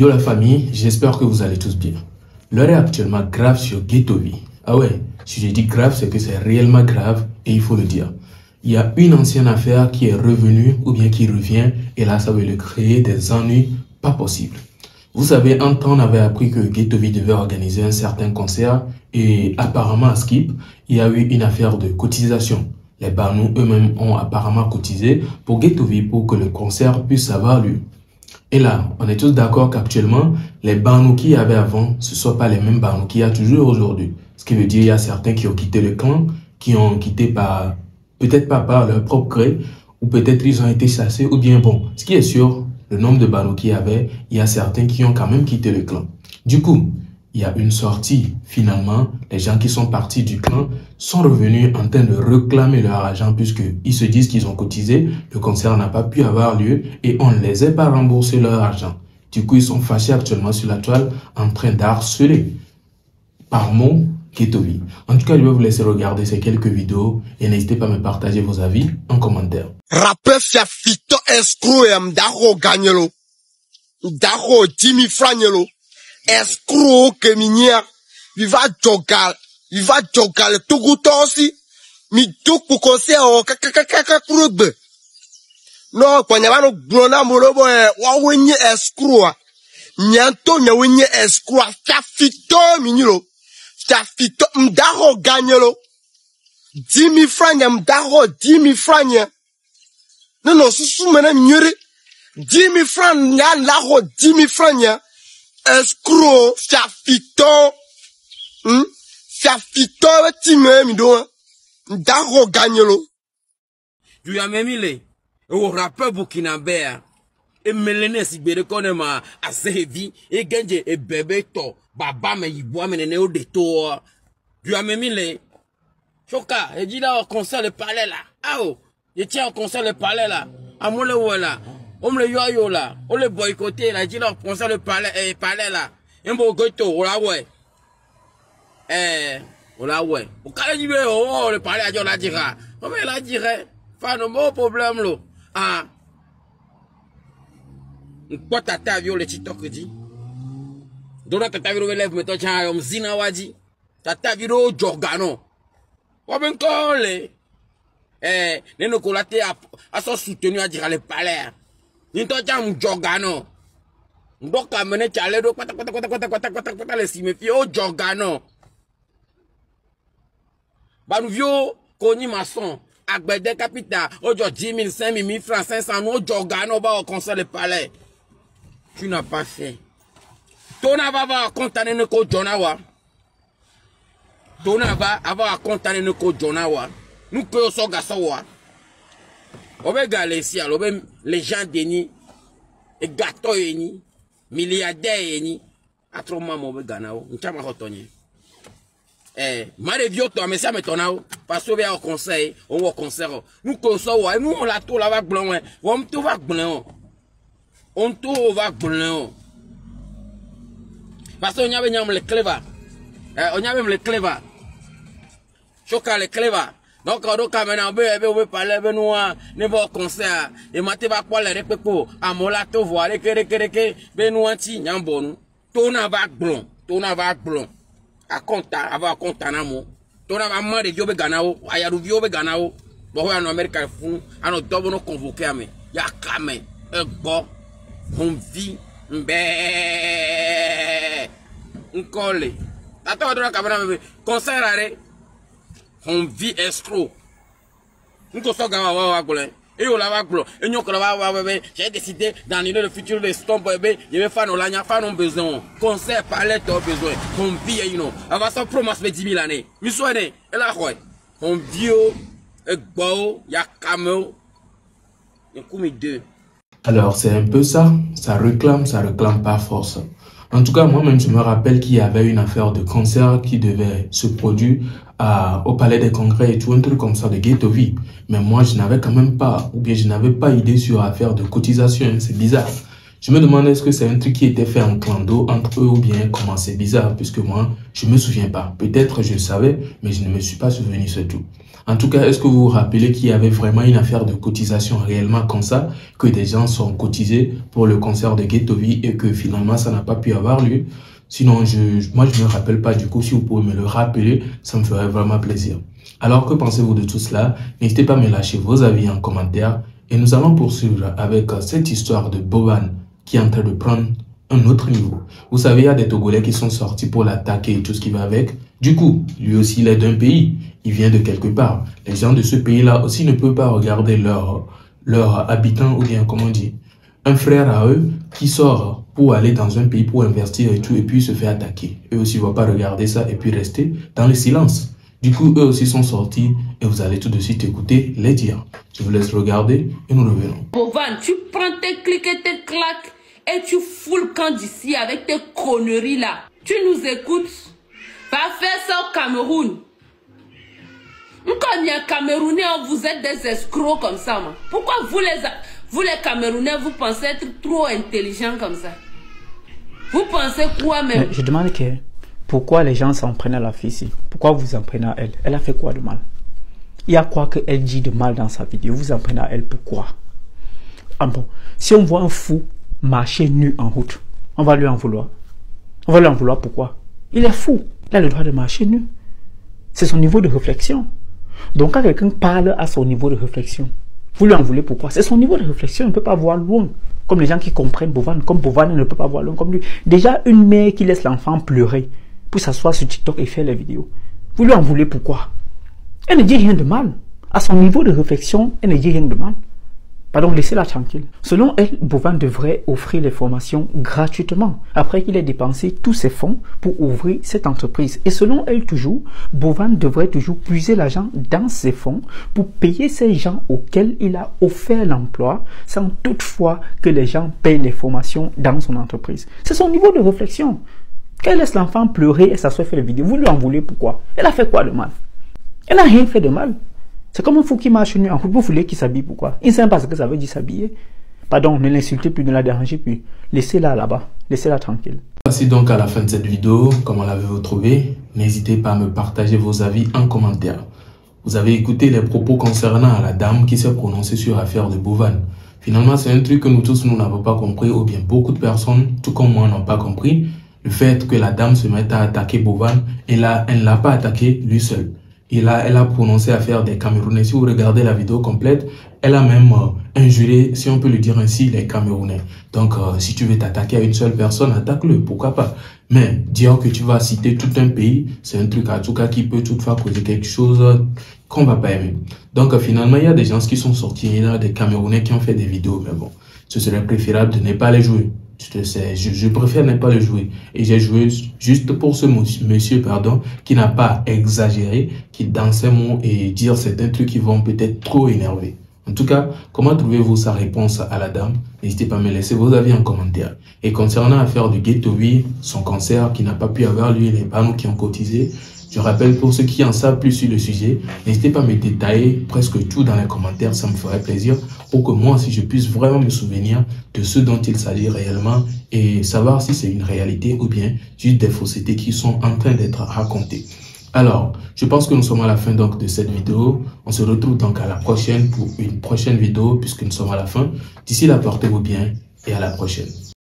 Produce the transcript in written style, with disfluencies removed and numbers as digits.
Yo la famille, j'espère que vous allez tous bien. L'heure est actuellement grave sur Ghettovie. Ah ouais, si je dis grave, c'est que c'est réellement grave et il faut le dire. Il y a une ancienne affaire qui est revenue ou bien qui revient et là ça veut le créer des ennuis pas possibles. Vous savez, un temps on avait appris que Ghettovie devait organiser un certain concert et apparemment à Skip, il y a eu une affaire de cotisation. Les Barnous eux-mêmes ont apparemment cotisé pour Ghettovie pour que le concert puisse avoir lieu. Et là, on est tous d'accord qu'actuellement, les Barnous qu'il y avait avant, ce ne sont pas les mêmes Barnous qu'il y a toujours aujourd'hui. Ce qui veut dire qu'il y a certains qui ont quitté le clan, qui ont quitté par, peut-être pas par leur propre gré, ou peut-être ils ont été chassés, ou bien bon, ce qui est sûr, le nombre de Barnous qu'il y avait, il y a certains qui ont quand même quitté le clan. Du coup, il y a une sortie. Finalement, les gens qui sont partis du clan sont revenus en train de réclamer leur argent puisqu'ils se disent qu'ils ont cotisé, le concert n'a pas pu avoir lieu et on ne les a pas remboursé leur argent. Du coup, ils sont fâchés actuellement sur la toile en train d'harceler par mot Ghettovie. En tout cas, je vais vous laisser regarder ces quelques vidéos et n'hésitez pas à me partager vos avis en commentaire. Rappeur fiafito escroc et m'daro gagnelo. M'daro 10 000 francs escroc que minia. Il va jogal tout goût aussi. Mi tout pour conseil au kakakakakakrobe. Non, quand y'a no blona molobo wa wenye escroc. Nyanto nya wenye escroc fiafito minilo. Fiafito m'daro gagnelo. 10 000 francs m'daro 10 000 francs. Non, sous maintenant nyere. 10 000 francs nya laro 10 000 francs. Escroc, fiafito, fiafito, time, mido, d'aro gagnelo. Tu as même les, au rappeur burkinabé, et Mélène si bête connaît à Sévi, et Genje et bébé to, baba me y boit mené au détour. Tu as même les, Choka, et dit là au concert le palais là, ah oh, je tiens au concert le palais là, à mon le voilà. On me le yo là, on le boycotté là, dit leur concert le palais là. Un beau goto, on la ouais. On la ouais. Au cas du oh, le palais à Dieu la dira. Comment elle la dirait? Pas de bon problème là. Ah. Quoi tata vio le TikTok dit? Dona tata vio lève mettons tiens on zina wadi. Tata vio jorgano. Ou bien colle. Neno colate à son soutenu à dire le palais. Ninto jam jogano. Ndoka mene chale do kwata le simefi o jogano. Ba nou vio koni maçon agbede capital o jo 10 000 5 000 francs 500 no jogano ba au concert le palais. Tu n'as pas fait. Tona va avoir contané ne ko jonawa. Tona va avoir contané ne ko jonawa. Nous que so gasawa. Obega les les gens déni et gâteau eni milliardaire eni atroma mo obega nao nchama hotonye mare vieux toi mais ça metonao parce que au conseil on au concert nous conseil wa nous on la tout la va blanc on tout va blanc on tout va blanc parce que on y avait le clever on y avait le clever choka le clever. Donc, maintenant, on peut parler de nous, ne va au concert, et maté va quoi les répétos, à molato, voir les nous anti, nyambon, tona va blond, à compte, avoir compte en amour, tona va mal de viobe ganao, ayarou viobe ganao, bon, en Amérique, fou, à nos doubles nous convoquer, mais, y'a kamé, bon, on vit, on colle. Attends, concert arrêt. On vit escroc. Nous sommes et on l'a et nous j'ai décidé d'annuler le futur de Stomp bébé. Je vais faire nos lagnas, faire nos besoins. Concert, palais, t'as besoin. On vit, you know. Avant ça, promesse, 10 000 années. Mais soyez, et là, quoi. On vit, et bon, y a camel. Y a comme deux. Alors, c'est un peu ça. Ça réclame pas force. En tout cas, moi-même, je me rappelle qu'il y avait une affaire de concert qui devait se produire au Palais des Congrès et tout, un truc comme ça de Ghettovie. Mais moi, je n'avais quand même pas, ou bien je n'avais pas idée sur l'affaire de cotisation. C'est bizarre. Je me demande est-ce que c'est un truc qui était fait en clando entre eux ou bien comment. C'est bizarre puisque moi, je me souviens pas. Peut-être je le savais, mais je ne me suis pas souvenu, c'est tout. En tout cas, est-ce que vous vous rappelez qu'il y avait vraiment une affaire de cotisation réellement comme ça, que des gens sont cotisés pour le concert de Ghettovie et que finalement ça n'a pas pu avoir lieu? Sinon, moi je ne me rappelle pas. Du coup, si vous pouvez me le rappeler, ça me ferait vraiment plaisir. Alors, que pensez-vous de tout cela? N'hésitez pas à me lâcher vos avis en commentaire. Et nous allons poursuivre avec cette histoire de Boban qui est en train de prendre un autre niveau. Vous savez, il y a des Togolais qui sont sortis pour l'attaquer et tout ce qui va avec. Du coup, lui aussi, il est d'un pays. Il vient de quelque part. Les gens de ce pays-là aussi ne peuvent pas regarder leurs habitants ou bien, comment on dit, un frère à eux qui sort pour aller dans un pays pour investir et tout et puis se fait attaquer. Eux aussi ne vont pas regarder ça et puis rester dans le silence. Du coup, eux aussi sont sortis et vous allez tout de suite écouter les dire. Je vous laisse regarder et nous revenons. Boban, tu prends tes clics et tes claques et tu fous le camp d'ici avec tes conneries là. Tu nous écoutes. Va faire ça au Cameroun. Quand il y a Camerounais, vous êtes des escrocs comme ça. Man. Pourquoi vous les Camerounais, vous pensez être trop intelligents comme ça? Vous pensez quoi même? Je demande que... Pourquoi les gens s'en prennent à la fille ici? Pourquoi vous en prenez à elle? Elle a fait quoi de mal? Il y a quoi qu'elle dit de mal dans sa vidéo? Vous en prenez à elle, pourquoi? Ah bon, si on voit un fou marcher nu en route, on va lui en vouloir. On va lui en vouloir pourquoi? Il est fou. Il a le droit de marcher nu. C'est son niveau de réflexion. Donc quand quelqu'un parle à son niveau de réflexion, vous lui en voulez pourquoi? C'est son niveau de réflexion, il ne peut pas voir loin. Comme les gens qui comprennent Boban, comme Boban ne peut pas voir loin comme lui. Déjà, une mère qui laisse l'enfant pleurer pour s'asseoir sur TikTok et faire les vidéos. Vous lui en voulez pourquoi? Elle ne dit rien de mal. À son niveau de réflexion, elle ne dit rien de mal. Pardon, laissez-la tranquille. Selon elle, Boban devrait offrir les formations gratuitement, après qu'il ait dépensé tous ses fonds pour ouvrir cette entreprise. Et selon elle toujours, Boban devrait toujours puiser l'argent dans ses fonds pour payer ces gens auxquels il a offert l'emploi, sans toutefois que les gens payent les formations dans son entreprise. C'est son niveau de réflexion. Qu'elle laisse l'enfant pleurer et s'asseoir faire les vidéos, vous lui en voulez pourquoi? Elle a fait quoi de mal? Elle n'a rien fait de mal. C'est comme un fou qui marche nu en route, vous voulez qu'il s'habille pourquoi? Il ne sait pas ce que ça veut dire s'habiller. Pardon, ne l'insultez plus, ne la dérangez plus. Laissez-la là-bas, laissez-la tranquille. Voici donc à la fin de cette vidéo, comment l'avez-vous trouvé? N'hésitez pas à me partager vos avis en commentaire. Vous avez écouté les propos concernant la dame qui s'est prononcée sur l'affaire de Boban. Finalement, c'est un truc que nous tous, nous n'avons pas compris, ou bien beaucoup de personnes, tout comme moi, n'ont pas compris. Le fait que la dame se mette à attaquer Boban, et là, elle ne l'a pas attaqué lui seul. Et là, elle a prononcé l'affaire des Camerounais. Si vous regardez la vidéo complète, elle a même injuré, si on peut le dire ainsi, les Camerounais. Donc, si tu veux t'attaquer à une seule personne, attaque-le, pourquoi pas. Mais dire que tu vas citer tout un pays, c'est un truc en tout cas qui peut toutefois causer quelque chose qu'on va pas aimer. Donc, finalement, il y a des gens qui sont sortis, il y a des Camerounais qui ont fait des vidéos, mais bon, ce serait préférable de ne pas les jouer. Je préfère ne pas le jouer. Et j'ai joué juste pour ce monsieur, pardon, qui n'a pas exagéré, qui dans ses mots et dire certains trucs qui vont peut-être trop énerver. En tout cas, comment trouvez-vous sa réponse à la dame? N'hésitez pas à me laisser vos avis en commentaire. Et concernant l'affaire de Ghettovie, son concert qui n'a pas pu avoir lieu, les panneaux qui ont cotisé, je rappelle pour ceux qui en savent plus sur le sujet, n'hésitez pas à me détailler presque tout dans les commentaires, ça me ferait plaisir pour que moi aussi je puisse vraiment me souvenir de ce dont il s'agit réellement et savoir si c'est une réalité ou bien juste des faussetés qui sont en train d'être racontées. Alors, je pense que nous sommes à la fin donc de cette vidéo. On se retrouve donc à la prochaine pour une prochaine vidéo puisque nous sommes à la fin. D'ici là, portez-vous bien et à la prochaine.